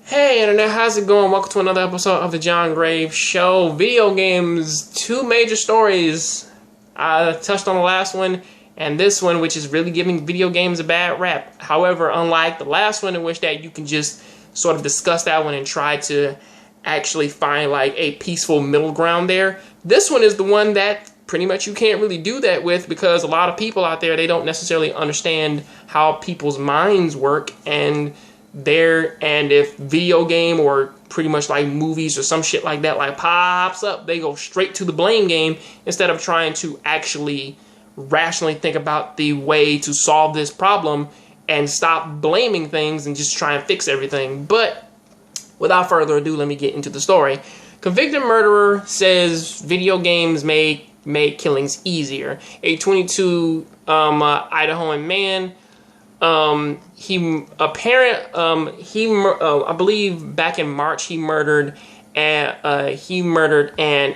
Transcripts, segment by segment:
Hey Internet, how's it going? Welcome to another episode of the John Grave Show. Video games, two major stories. I touched on the last one and this one, which is really giving video games a bad rap. However, unlike the last one in which that you can just sort of discuss that one and try to actually find like a peaceful middle ground there, this one is the one that pretty much you can't really do that with, because a lot of people out there, they don't necessarily understand how people's minds work, and if video game or pretty much like movies or some shit like that like pops up, they go straight to the blame game instead of trying to actually rationally think about the way to solve this problem and stop blaming things and just try and fix everything. But without further ado, let me get into the story. Convicted murderer says video games make killings easier. A 22 Idahoan man, I believe back in March he murdered an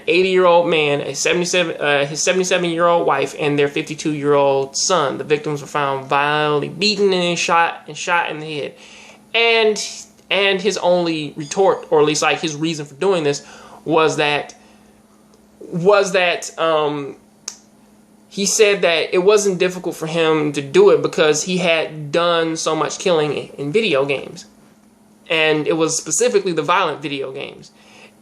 80-year-old man, his 77-year-old wife, and their 52-year-old son. The victims were found violently beaten and shot in the head. And his only retort, or at least like his reason for doing this, was that he said that it wasn't difficult for him to do it because he had done so much killing in video games, and it was specifically the violent video games.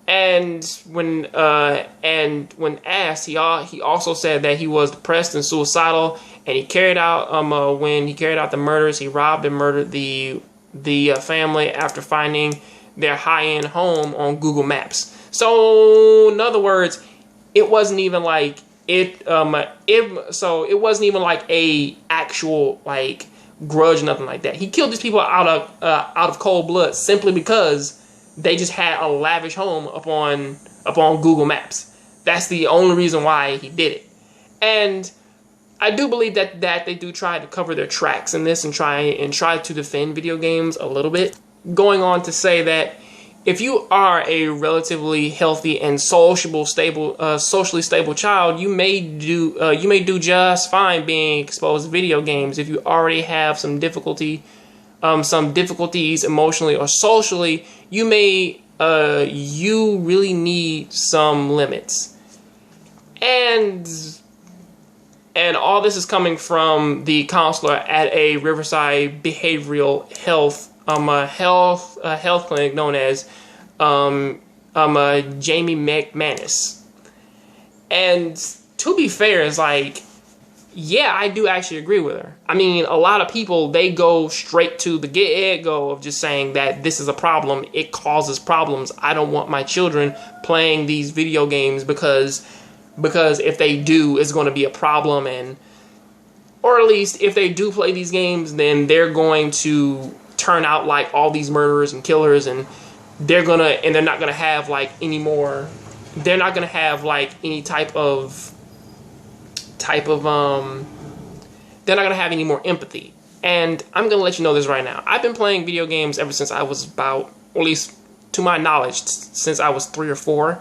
And when asked, he also said that he was depressed and suicidal, and when he carried out the murders, he robbed and murdered the family after finding their high-end home on Google Maps. So in other words, it wasn't even like it wasn't even like a actual like grudge, nothing like that. He killed these people out of cold blood simply because they just had a lavish home upon Google Maps. That's the only reason why he did it. And I do believe that they do try to cover their tracks in this and try to defend video games a little bit, going on to say that if you are a relatively healthy and socially stable child, you may do just fine being exposed to video games. If you already have some difficulties emotionally or socially, you really need some limits. And all this is coming from the counselor at a Riverside behavioral health clinic known as Jamie McManus. And to be fair, it's like, yeah, I do actually agree with her. I mean, a lot of people, they go straight to the get-go of just saying that this is a problem. It causes problems. I don't want my children playing these video games because if they do, it's going to be a problem, or at least if they do play these games, then they're going to turn out like all these murderers and killers, and they're not gonna have like any more. They're not gonna have like any type of. They're not gonna have any more empathy. And I'm gonna let you know this right now. I've been playing video games ever since I was about, or at least to my knowledge, since I was 3 or 4.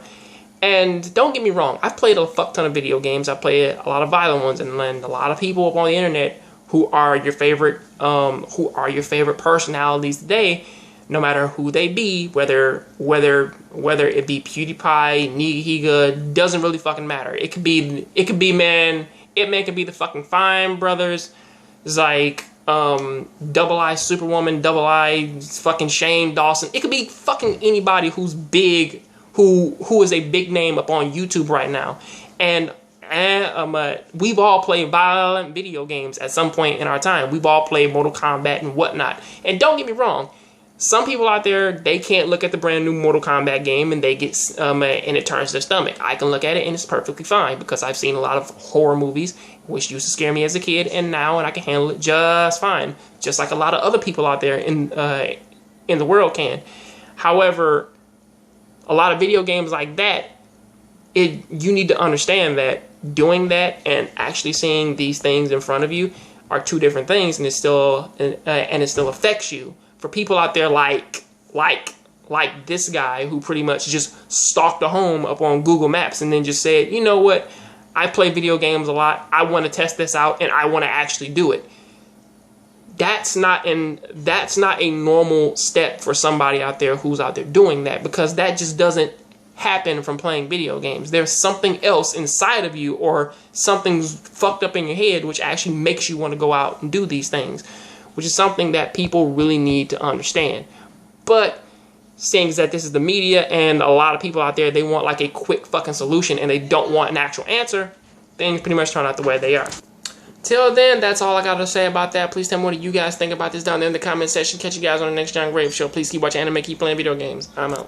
And don't get me wrong, I've played a fuck ton of video games. I played a lot of violent ones, and a lot of people up on the internet who are your favorite personalities today, no matter who they be, whether it be PewDiePie, Nihiga, doesn't really fucking matter. It could be man, could be the fucking Fine Brothers, it's like Double I Superwoman, Double I fucking Shane Dawson. It could be fucking anybody who's big, who is a big name up on YouTube right now, and we've all played violent video games at some point in our time. We've all played Mortal Kombat and whatnot. And don't get me wrong, some people out there, they can't look at the brand new Mortal Kombat game and they get and it turns their stomach. I can look at it and it's perfectly fine because I've seen a lot of horror movies which used to scare me as a kid, and I can handle it just fine, just like a lot of other people out there in the world can. However, a lot of video games like that, you need to understand that doing that and actually seeing these things in front of you are two different things, and it still affects you. For people out there like this guy who pretty much just stalked a home up on Google Maps and then just said, you know what, I play video games a lot, I want to test this out and I want to actually do it. that's not a normal step for somebody out there who's out there doing that, because that just doesn't happen from playing video games. There's something else inside of you, or something's fucked up in your head, which actually makes you want to go out and do these things, which is something that people really need to understand. But seeing as that this is the media, and a lot of people out there, they want like a quick fucking solution, and they don't want an actual answer, things pretty much turn out the way they are. Till then, that's all I got to say about that. Please tell me what you guys think about this down there in the comment section. Catch you guys on the next Jongravesshow. Please keep watching anime, keep playing video games. I'm out.